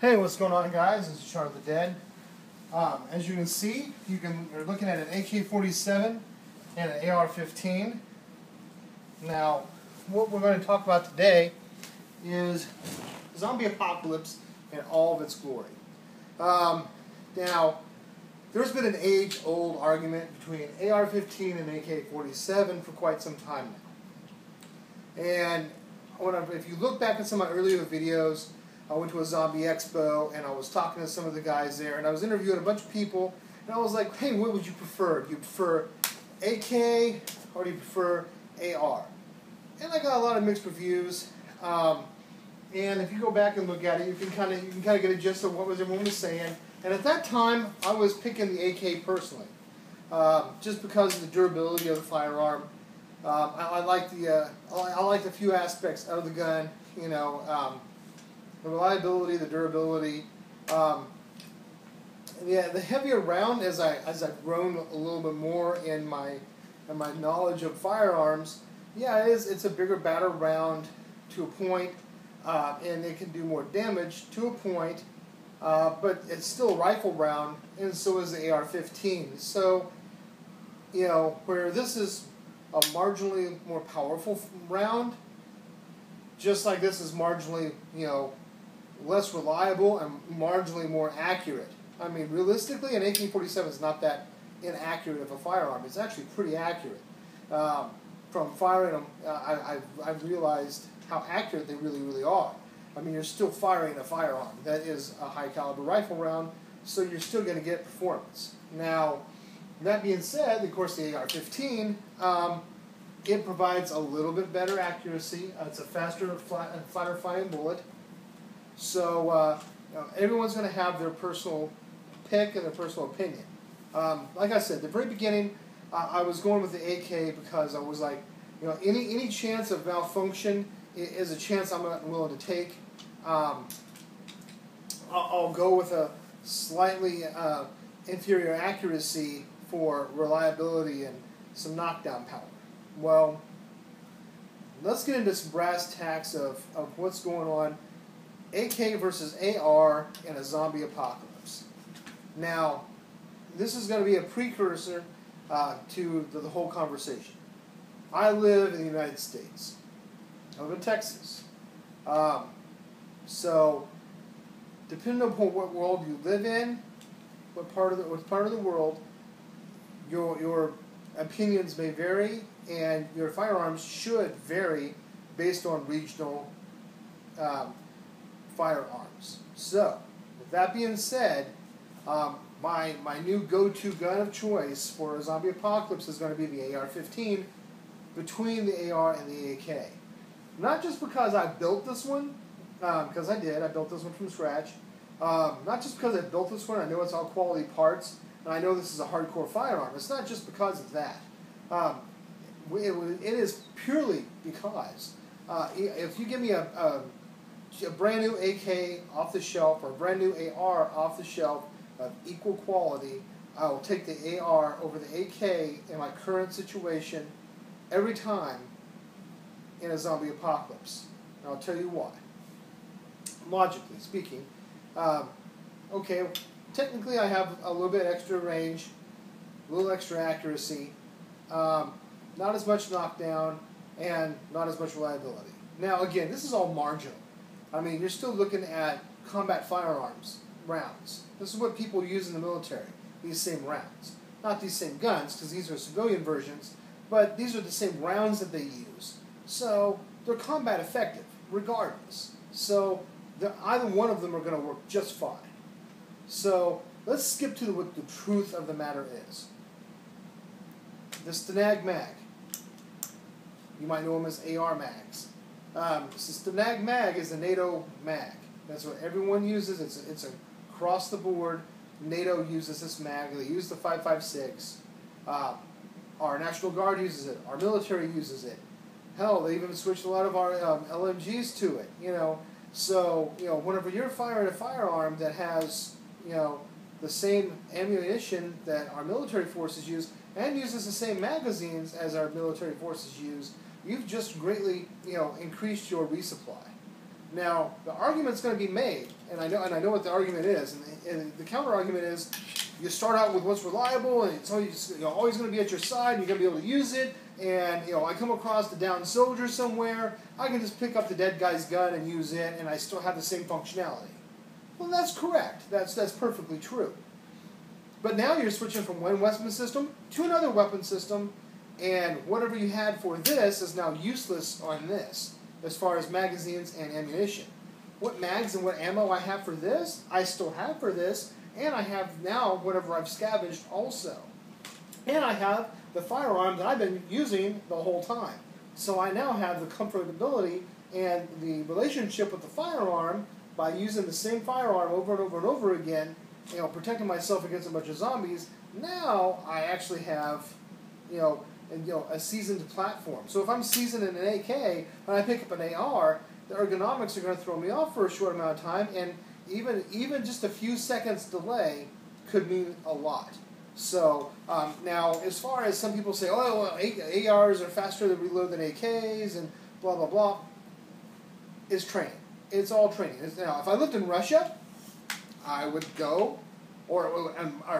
Hey, what's going on, guys? This is Charlotte the Dead. As you can see, you're looking at an AK-47 and an AR-15. Now, what we're going to talk about today is zombie apocalypse in all of its glory. Now, there's been an age-old argument between AR-15 and AK-47 for quite some time now. And if you look back at some of my earlier videos, I went to a zombie expo and I was talking to some of the guys there, and I was interviewing a bunch of people, and I was like, hey, what would you prefer? Do you prefer AK or do you prefer AR? And I got a lot of mixed reviews. And if you go back and look at it, you can kind of get a gist of what everyone was saying. And at that time, I was picking the AK personally, just because of the durability of the firearm. I like a few aspects of the gun, you know. The reliability, the durability, yeah, the heavier round. As I've grown a little bit more in my knowledge of firearms, yeah, it's a bigger, badder round to a point, and it can do more damage to a point, but it's still a rifle round, and so is the AR-15. So, you know, where this is a marginally more powerful round, just like this is marginally, you know, less reliable and marginally more accurate. I mean, realistically, an AK-47 is not that inaccurate of a firearm. It's actually pretty accurate. From firing them, I've realized how accurate they really, really are. I mean, you're still firing a firearm. That is a high-caliber rifle round, so you're still going to get performance. Now, that being said, of course, the AR-15, it provides a little bit better accuracy. It's a faster, flatter flying bullet. So you know, everyone's going to have their personal pick and their personal opinion. Like I said, at the very beginning, I was going with the AK because I was like, you know, any chance of malfunction is a chance I'm not willing to take. I'll go with a slightly inferior accuracy for reliability and some knockdown power. Well, let's get into some brass tacks of what's going on. AK versus AR in a zombie apocalypse. Now, this is going to be a precursor to the whole conversation. I live in the United States. I live in Texas. So, depending upon what world you live in, what part of the world, your opinions may vary, and your firearms should vary based on regional firearms. So, with that being said, my new go-to gun of choice for a zombie apocalypse is going to be the AR-15 between the AR and the AK. Not just because I built this one, because I did. I built this one from scratch. Not just because I built this one. I know it's all quality parts, and I know this is a hardcore firearm. It's not just because of that. It is purely because if you give me a brand new AK off the shelf or a brand new AR off the shelf of equal quality, I will take the AR over the AK in my current situation every time in a zombie apocalypse. And I'll tell you why. Logically speaking, okay, technically I have a little bit extra range, a little extra accuracy, not as much knockdown, and not as much reliability. Now again, this is all marginal. I mean, you're still looking at combat firearms rounds. This is what people use in the military, these same rounds. Not these same guns, because these are civilian versions, but these are the same rounds that they use. So they're combat effective, regardless. So either one of them are going to work just fine. So let's skip to what the truth of the matter is. The Stanag mag. You might know them as AR mags. The Stanag mag is the NATO mag. That's what everyone uses. It's across the board. NATO uses this mag. They use the 5.56. Our National Guard uses it. Our military uses it. Hell, they even switched a lot of our LMGs to it. You know, so you know, whenever you're firing a firearm that has, you know, the same ammunition that our military forces use and uses the same magazines as our military forces use, you've just greatly, you know, increased your resupply. Now, the argument's going to be made, and I know what the argument is, and the counter argument is, you start out with what's reliable, and it's always, always going to be at your side, and you're going to be able to use it, and I come across the downed soldier somewhere, I can just pick up the dead guy's gun and use it, and I still have the same functionality. Well, that's correct. That's perfectly true. But now you're switching from one weapon system to another weapon system, and whatever you had for this is now useless on this, as far as magazines and ammunition. What mags and what ammo I have for this, I still have for this, and I have now whatever I've scavenged also. And I have the firearm that I've been using the whole time. So I now have the comfortability and the relationship with the firearm by using the same firearm over and over and over again, protecting myself against a bunch of zombies. Now I actually have, a seasoned platform. So if I'm seasoned in an AK and I pick up an AR, the ergonomics are going to throw me off for a short amount of time, and even just a few seconds delay could mean a lot. So now, as far as some people say, oh, well, ARs are faster to reload than AKs and blah, blah, blah, it's training. It's all training. Now, if I lived in Russia, I would go, or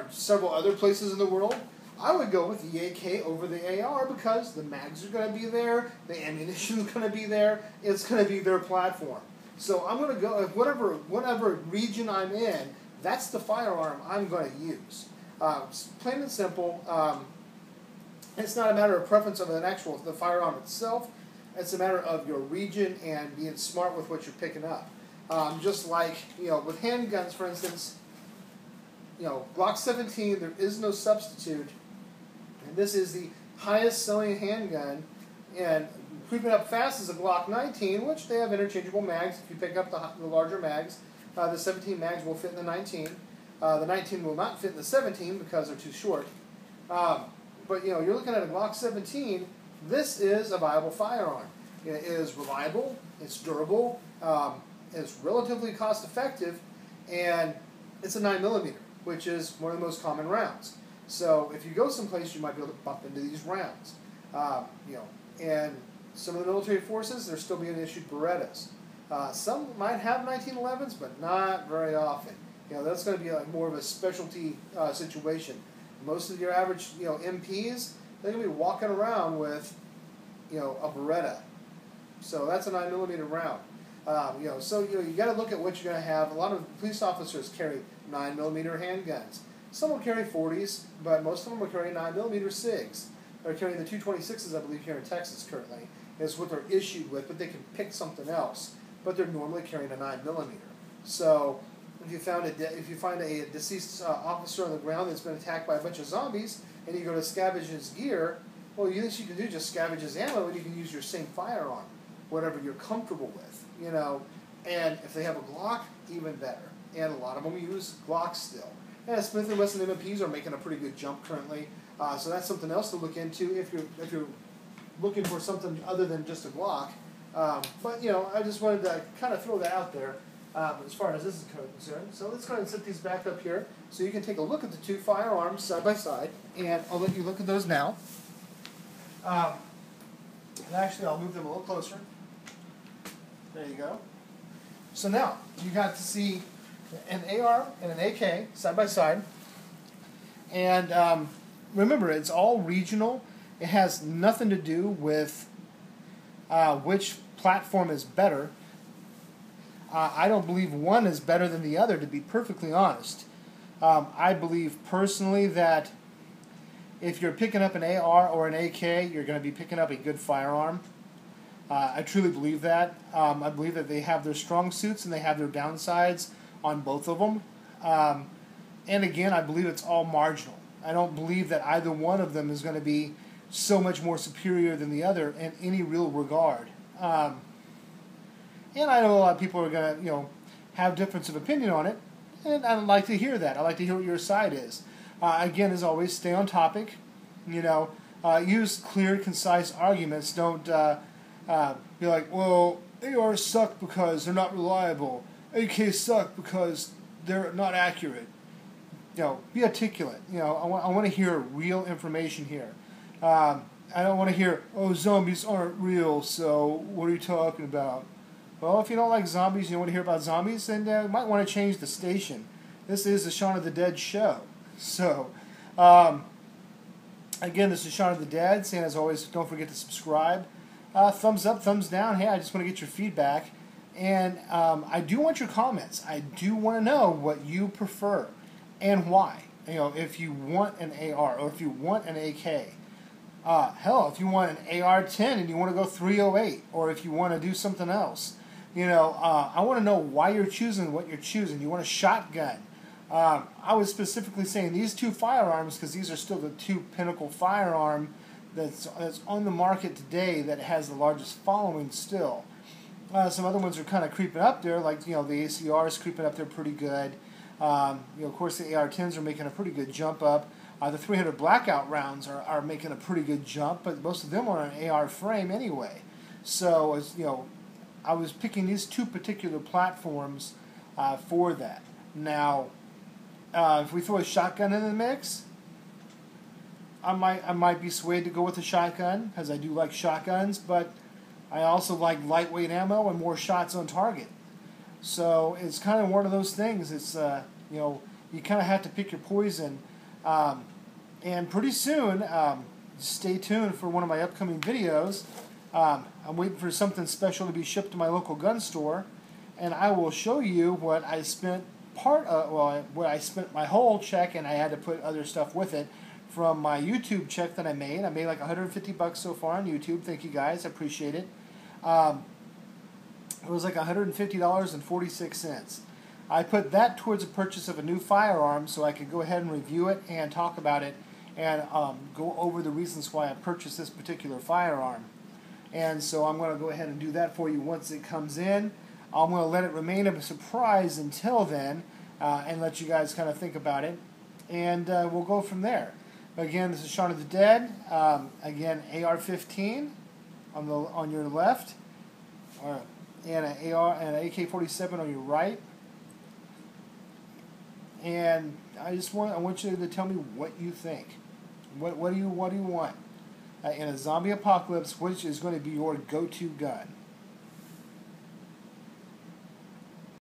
several other places in the world, I would go with the AK over the AR because the mags are going to be there, the ammunition is going to be there, it's going to be their platform. So I'm going to go, whatever region I'm in, that's the firearm I'm going to use. Plain and simple, it's not a matter of preference of the firearm itself, it's a matter of your region and being smart with what you're picking up. Just like, with handguns, for instance, Glock 17, there is no substitute. And this is the highest selling handgun, and creeping up fast is a Glock 19, which they have interchangeable mags. If you pick up the larger mags, the 17 mags will fit in the 19. The 19 will not fit in the 17 because they're too short. But you're looking at a Glock 17. This is a viable firearm. It is reliable, it's durable, it's relatively cost effective, and it's a 9mm, which is one of the most common rounds. So if you go someplace, you might be able to bump into these rounds. And some of the military forces, they're still being issued Berettas. Some might have 1911s, but not very often. That's going to be more of a specialty situation. Most of your average, MPs, they're going to be walking around with, a Beretta. So that's a 9mm round. So you got to look at what you're going to have. A lot of police officers carry 9mm handguns. Some will carry 40s, but most of them will carry 9mm SIGs. They're carrying the 226s, I believe, here in Texas currently. Is what they're issued with, but they can pick something else. But they're normally carrying a 9mm. So if you find a deceased officer on the ground that's been attacked by a bunch of zombies, and you go to scavenge his gear, well, the least you can do is just scavenge his ammo, and you can use your same firearm, whatever you're comfortable with, And if they have a Glock, even better. And a lot of them use Glocks still. And Smith & Wesson MPs are making a pretty good jump currently, so that's something else to look into if you're looking for something other than just a Glock. But I just wanted to kind of throw that out there as far as this is concerned. So let's go ahead and set these back up here so you can take a look at the two firearms side by side, and I'll let you look at those now. And actually, I'll move them a little closer. There you go. So now you got to see an AR and an AK side by side, and remember, it's all regional. It has nothing to do with which platform is better. I don't believe one is better than the other, to be perfectly honest. I believe personally that if you're picking up an AR or an AK, you're going to be picking up a good firearm. I truly believe that. I believe that they have their strong suits and they have their downsides on both of them. And again, I believe it's all marginal. I don't believe that either one of them is going to be so much more superior than the other in any real regard. And I know a lot of people are going to, have difference of opinion on it, and I'd like to hear that. I'd like to hear what your side is. Again, as always, stay on topic. Use clear, concise arguments. Don't be like, well, ARs suck because they're not reliable. AKs suck because they're not accurate. Be articulate. I want to hear real information here. I don't want to hear, oh, zombies aren't real, so what are you talking about? Well, if you don't like zombies, you don't want to hear about zombies, then you might want to change the station. This is the Shaun of the Dead show. So, again, this is Shaun of the Dead, saying as always, don't forget to subscribe. Thumbs up, thumbs down. Hey, I just want to get your feedback. And I do want your comments. I do want to know what you prefer and why. You know, if you want an AR or if you want an AK. Hell, if you want an AR-10 and you want to go 308, or if you want to do something else. You know, I want to know why you're choosing what you're choosing. You want a shotgun. I was specifically saying these two firearms because these are still the two pinnacle firearm that's on the market today that has the largest following still. Some other ones are kind of creeping up there, like, you know, the ACR is creeping up there pretty good. You know, of course, the AR-10s are making a pretty good jump up. The 300 blackout rounds are making a pretty good jump, but most of them are an AR frame anyway. So, as you know, I was picking these two particular platforms for that. Now, if we throw a shotgun in the mix, I might be swayed to go with a shotgun because I do like shotguns, but I also like lightweight ammo and more shots on target. So it's kind of one of those things. It's you know, you kind of have to pick your poison. And pretty soon, stay tuned for one of my upcoming videos. I'm waiting for something special to be shipped to my local gun store, and I will show you what I spent what I spent my whole check, and I had to put other stuff with it from my YouTube check that I made. I made like $150 so far on YouTube. Thank you guys, I appreciate it. It was like $150.46. I put that towards the purchase of a new firearm so I could go ahead and review it and talk about it and go over the reasons why I purchased this particular firearm. And so I'm going to go ahead and do that for you once it comes in. I'm going to let it remain a surprise until then and let you guys kind of think about it. And we'll go from there. Again, this is Shaun of the Dead. Again, AR-15 on your left, and an AK-47 on your right. And I want you to tell me what you think. What do you want in a zombie apocalypse? Which is going to be your go-to gun?